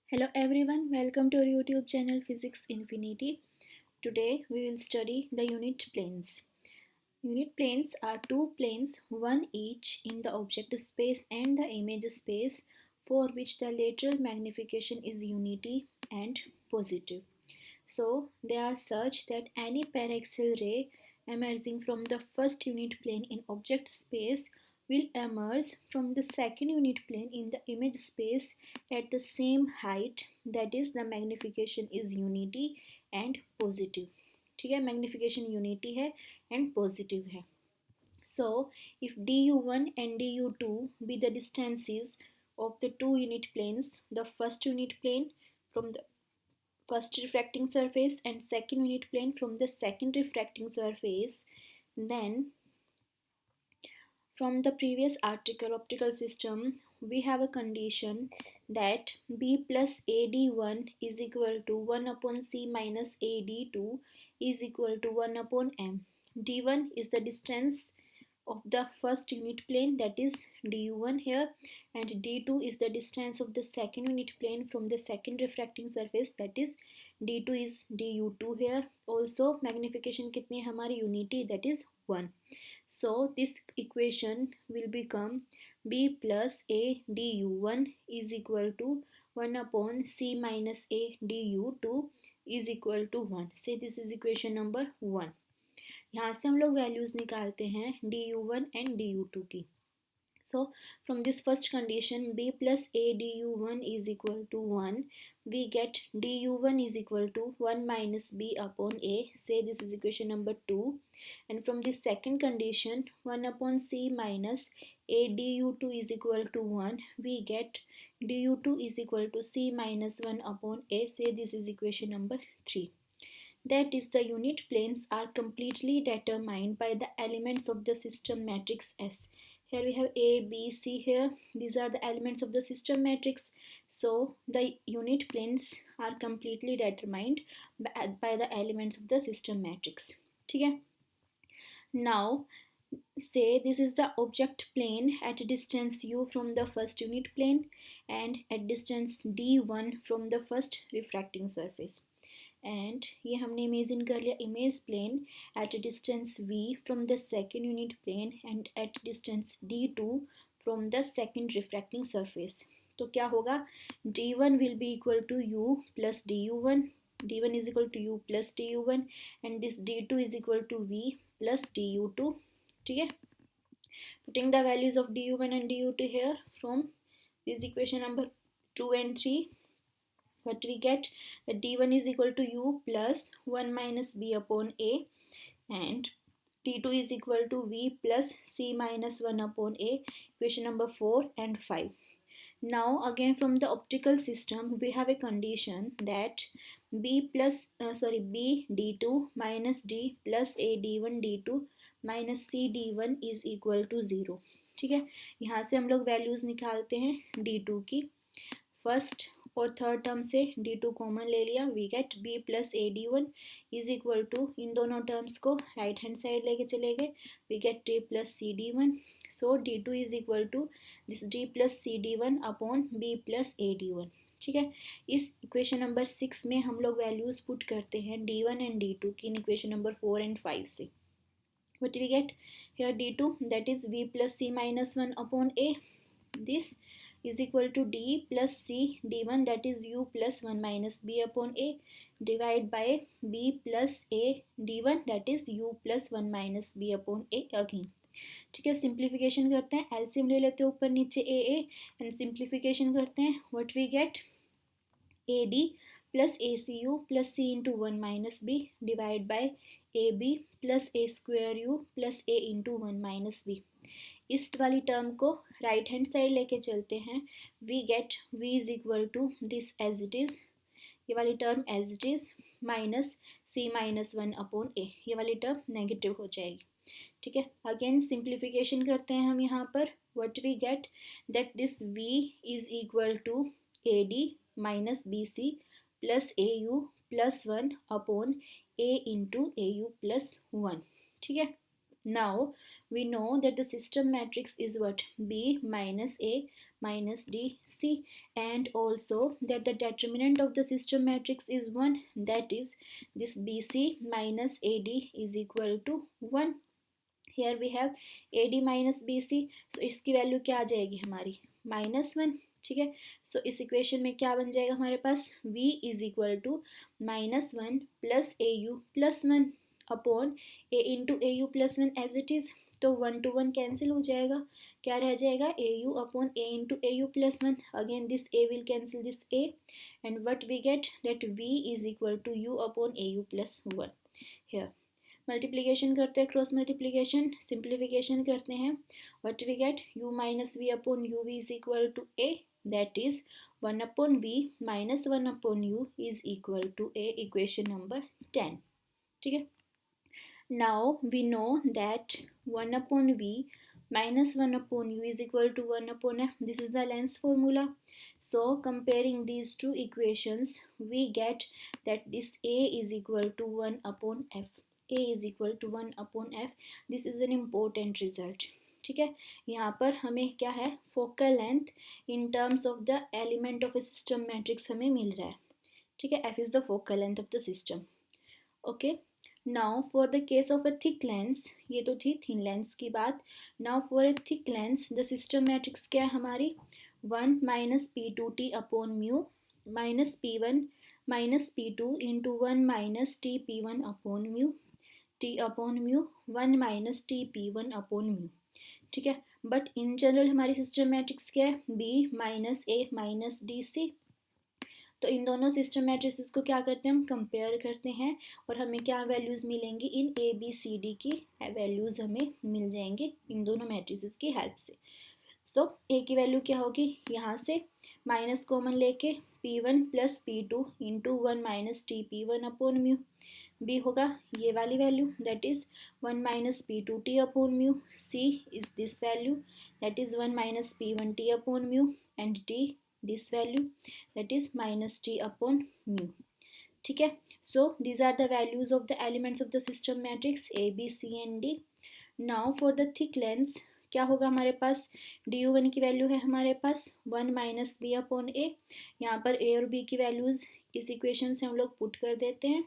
Hello everyone, welcome to our YouTube channel Physics Infinity. Today we will study the unit planes. Unit planes are two planes, one each in the object space and the image space, for which the lateral magnification is unity and positive. So they are such that any paraxial ray emerging from the first unit plane in object space will emerge from the second unit plane in the image space at the same height, that is the magnification is unity and positive. ठीक है, magnification unity है and positive है. So if du1 and du2 be the distances of the two unit planes, the first unit plane from the first refracting surface and second unit plane from the second refracting surface, then from the previous article optical system we have a condition that b plus ad1 is equal to 1 upon c minus ad2 is equal to 1 upon m. d1 is the distance of the first unit plane, that is du1 here, and d2 is the distance of the second unit plane from the second refracting surface, that is d2 is du2 here. Also magnification कितनी है हमारी unity, that is 1. So this equation will become b plus a du1 is equal to 1 upon c minus a du2 is equal to 1. Say this is equation number 1. यहाँ से हम लोग values निकालते हैं du1 and du2 की. So from this first condition b plus a du1 is equal to 1, we get du1 is equal to 1 minus b upon a. Say this is equation number 2. And from this second condition 1 upon c minus a du2 is equal to 1, we get du2 is equal to c minus 1 upon a. Say this is equation number 3. That is, the unit planes are completely determined by the elements of the system matrix S. Here we have A, B, C here. These are the elements of the system matrix. So the unit planes are completely determined by the elements of the system matrix. ठीक है? Now say this is the object plane at distance u from the first unit plane and at distance d1 from the first refracting surface. And ये हमने imagine कर लिया image plane at a distance v from the second unit plane and at distance d2 from the second refracting surface. तो क्या होगा, d1 will be equal to u plus du1, d1 is equal to u plus du1 and this d2 is equal to v plus du2. ठीक है, putting the values of du1 and du2 here from this equation number 2 and 3, what we get, that d1 is equal to u plus 1 minus b upon a and d2 is equal to v plus c minus 1 upon a. Equation number 4 and 5. Now again from the optical system we have a condition that b d2 minus d plus a d1 d2 minus c d1 is equal to 0. ठीक है, यहाँ से हम लोग values निकालते हैं d2 की. First और थर्ड टर्म से d2 कॉमन ले लिया, we get b plus A d1 is equal to, इन दोनों टर्म्स को राइट हैंड साइड लेके चले गए, we get d plus C d1. So d2 is equal to this d plus C d1 upon b plus A d1. ठीक है, इस equation number 6 में हम लोग वैल्यूज पुट करते हैं d1 एंड d2 की इन इक्वेशन नंबर 4 एंड 5 से. what we get here, d2 that is v plus c minus 1 upon a, this is equal to d plus c d1 that is u plus 1 minus b upon a divide by b plus a d1 that is u plus 1 minus b upon a again. ठीक है, simplification करते हैं, LCM ले लेते हैं ऊपर नीचे A and simplification करते हैं. What we get, A D plus A C U plus C into 1 minus B divide by A B plus A square U plus A into 1 minus B. इस वाली term को right hand side लेके चलते हैं, we get v is equal to this as it is, ये वाली term as it is minus c minus 1 upon a, ये वाली टर्म नेगेटिव हो जाएगी. ठीक है, अगेन सिंप्लीफिकेशन करते हैं हम यहाँ पर. What we get, that this v is equal to A D minus B C plus A U plus 1 upon a into A U plus 1. ठीक है, Now we know that the system matrix is what? B minus A minus D C, and also that the determinant of the system matrix is 1, that is this BC minus AD is equal to 1. Here we have AD minus BC, so इसकी value क्या आ जाएगी हमारी? -1. ठीक है, सो इस equation में क्या बन जाएगा हमारे पास? V is equal to -1 plus AU+1 upon A into AU+1 as it is. तो 1 to 1 कैंसिल हो जाएगा. क्या रह जाएगा? AU upon A into AU+1. Again this A will cancel this A, and what we get? That V is equal to U upon AU+1. Here multiplication करते हैं, cross multiplication, simplification करते हैं. What we get? u minus V upon U V is equal to a, that is 1 upon V minus 1 upon U is equal to a. Equation number 10. ठीक है, now we know that 1 upon v minus 1 upon u is equal to 1 upon f. This is the Lenz's formula. So comparing these two equations, we get that this a is equal to 1 upon f. A is equal to 1 upon f. This is an important result. ठीक है, यहाँ पर हमें क्या है? Focal length in terms of the element of A system matrix हमें मिल रहा है. ठीक है, f is the focal length of the system. Okay, now for the case of a thick lens, ये तो थी थिन लेंस की बात. Now for a thick lens the system matrix क्या है हमारी? 1 minus P2T upon mu minus P1 minus P2 into 1 minus TP1 upon mu T upon mu 1 minus TP1 upon mu. ठीक है, बट इन जनरल हमारी system matrix क्या है? B minus A minus DC. तो इन दोनों सिस्टम मैट्रिसेस को क्या करते हैं? हम कंपेयर करते हैं और हमें क्या वैल्यूज़ मिलेंगी? इन ABCD की वैल्यूज़ हमें मिल जाएंगे इन दोनों मैट्रिसेस की हेल्प से. सो ए की वैल्यू क्या होगी? यहाँ से माइनस कॉमन लेके P1 plus P2 into 1 minus TP1 upon mu. B होगा ये वाली value, that is 1 minus P2T upon mu. C is this value, that is 1 minus P1T upon mu, and D this value, that is minus t upon mu. ठीक है, so these are the values of the elements of the system matrix A, B, C and D. Now for the thick lens क्या होगा हमारे पास? du1 की value है हमारे पास 1 minus B upon ए. यहाँ पर a और b की वैल्यूज़ इस इक्वेशन से हम लोग पुट कर देते हैं.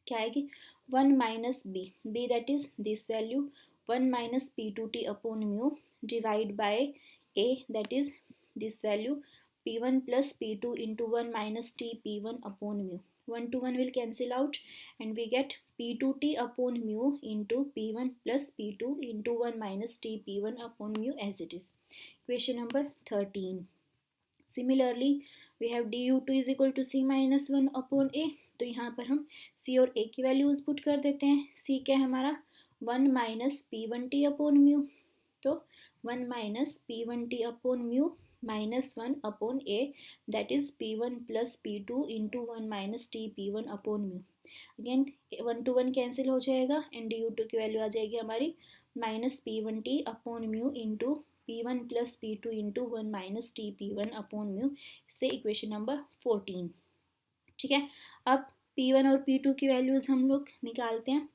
क्या आएगी? 1 minus B, B that is this value 1 minus P2T upon mu divide by a that is this value P1 plus P2 into 1 minus TP1 upon mu. 1 to 1 will cancel out and we get P2T upon mu into P1 plus P2 into 1 minus TP1 upon mu as it is. Equation number 13. Similarly, we have du2 is equal to c minus 1 upon a. तो यहाँ पर हम c और a की values put कर देते हैं. c क्या है हमारा? 1 माइनस P1T अपॉन म्यू. तो 1 minus P1T upon mu minus 1 upon a, that is P1 plus P2 into 1 minus TP1 upon mu. Again 1 to 1 cancel हो जाएगा and du2 की वैल्यू आ जाएगी हमारी minus P1T upon mu into P1 plus P2 into 1 minus TP1 upon mu. इससे equation number 14. ठीक है, अब P1 और P2 की वैल्यूज़ हम लोग निकालते हैं.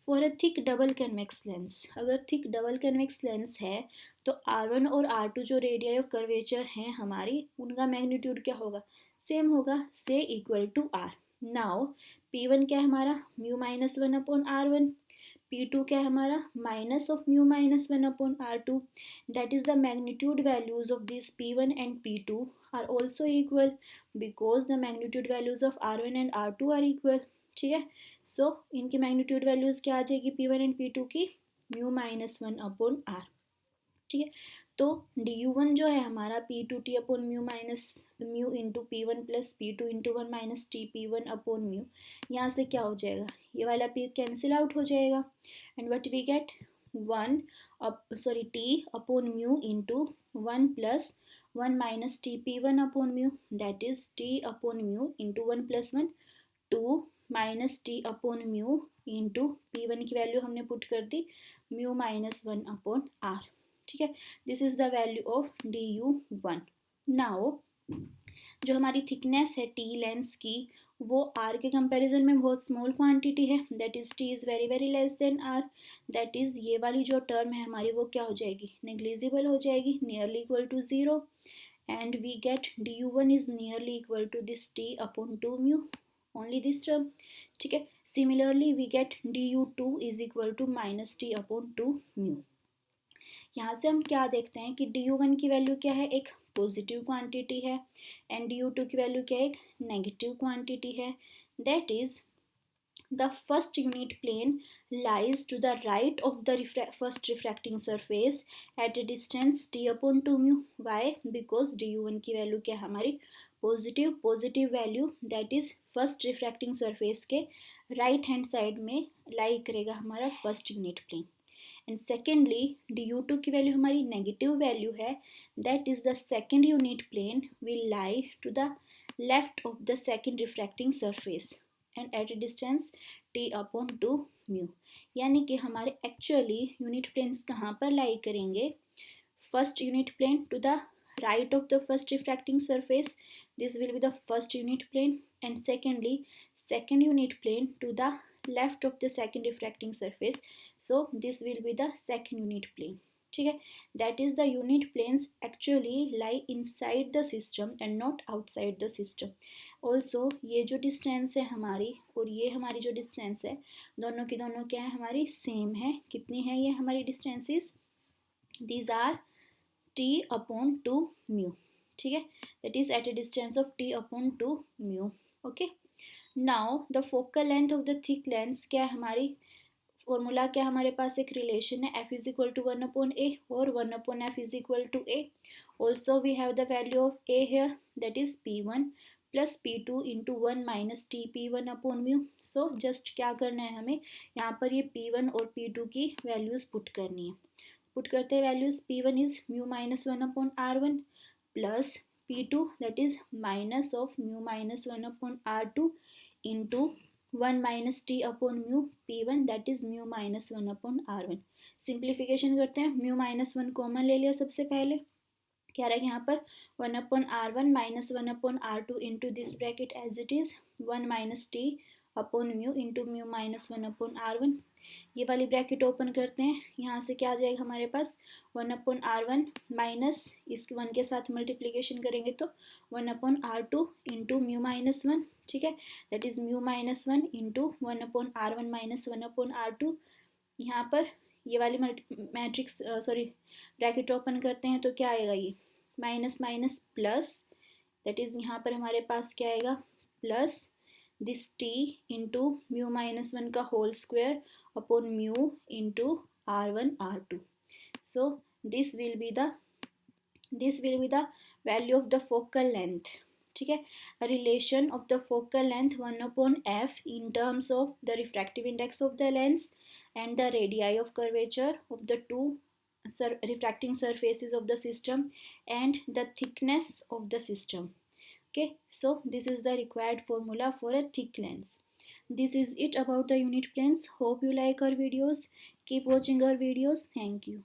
For a thick double convex lens, अगर थिक डबल कन्वेक्स लेंस है तो R1 और R2 जो रेडियाई ऑफ कर्वेचर हैं हमारी, उनका मैग्नीट्यूड क्या होगा? सेम होगा, से equal to R. Now P1 क्या है हमारा? Mu minus 1 upon R1. P2 क्या है हमारा? Minus of mu minus 1 upon R2. That is the magnitude values of this P1 and P2 are also equal because the magnitude values of R1 and R2 are equal. ठीक है, सो इनकी magnitude values क्या आ जाएगी P1 and P2 की? Mu minus 1 upon R. ठीक है, तो du1 जो है हमारा P2T upon mu minus mu into P1 plus P2 into 1 minus TP1 upon mu. यहाँ से क्या हो जाएगा? ये वाला P कैंसिल आउट हो जाएगा and what we get? 1 T upon mu into 1 plus 1 minus TP1 upon mu, that is T upon mu into 1 plus 1 2 minus T upon mu into P1 की वैल्यू हमने पुट कर दी mu minus 1 upon R. ठीक है, this is the value of du1. Now जो हमारी thickness है T lens की वो आर के कंपैरिजन में बहुत स्मॉल क्वांटिटी है, that is T is very very less than R, that is ये वाली जो टर्म है हमारी वो क्या हो जाएगी, नेग्लिजिबल हो जाएगी, nearly equal to zero, and we get du1 is nearly equal to this t upon 2 mu, only this term. ठीक है, similarly we get du2 is equal to minus t upon 2 mu. यहाँ से हम क्या देखते हैं कि du1 की वैल्यू क्या है, एक पॉजिटिव क्वांटिटी है, एंड du2 की वैल्यू क्या है, एक नेगेटिव क्वांटिटी है, that is the first unit plane lies to the right of the first refracting surface at a distance t upon 2 mu. Why? Because du1 की value क्या हमारी positive value, that is first refracting surface के right hand side में lie करेगा हमारा first unit plane, and secondly du2 की value हमारी negative value है, that is the second unit plane will lie to the left of the second refracting surface and at a distance t upon 2 mu. यानी कि हमारे actually unit planes कहाँ पर lie करेंगे, first unit plane to the right of the first refracting surface, this will be the first unit plane, and secondly second unit plane to the left of the second refracting surface, so this will be the second unit plane. ठीक है, that is the unit planes actually lie inside the system and not outside the system. also ये जो distance है हमारी और ये हमारी जो distance है दोनों की दोनों क्या है हमारी सेम है, कितनी है ये हमारी distances, these are t upon 2 mu. ठीक है, that is at a distance of t upon 2 mu. okay, now the focal length of the thick lens क्या है हमारी फॉर्मूला, क्या हमारे पास एक रिलेशन है f is equal to 1 upon a और 1 upon f is equal to a. Also we have the value of a here, that is p1 plus p2 into 1 minus T p1 upon mu. So just क्या करना है हमें यहाँ पर ये p1 और p2 की वैल्यूज पुट करनी है. पुट करते हैं values, p1 is mu minus 1 upon r1 plus p2 that is minus of mu minus 1 upon r2 into 1 minus T upon mu p1 that is mu minus 1 upon r1. Simplification करते हैं, mu minus 1 common ले लिया सबसे पहले, क्या रहेगा यहाँ पर 1 upon r1 minus 1 upon r2 into this bracket as it is 1 minus T upon mu into mu minus 1 upon r1. ये वाली ब्रैकेट ओपन करते हैं, यहाँ से क्या आ जाएगा हमारे पास 1 अपॉन r1 माइनस इसके 1 के साथ मल्टीप्लीकेशन करेंगे तो 1 upon r2 into mu minus 1. ठीक है, that is mu minus 1 into 1 upon r1 minus 1 upon r2. यहाँ पर ये वाली मैट्रिक्स ब्रैकेट ओपन करते हैं तो क्या आएगा, ये minus minus plus, that is यहाँ पर हमारे पास क्या आएगा plus this t into mu minus 1 का whole square upon mu into r1 r2. so this will be the value of the focal length. ठीक है, relation of the focal length 1 upon f in terms of the refractive index of the lens and the radii of curvature of the two refracting surfaces of the system and the thickness of the system. Okay, so this is the required formula for a thick lens. This is it about the unit planes. Hope you like our videos. Keep watching our videos. Thank you.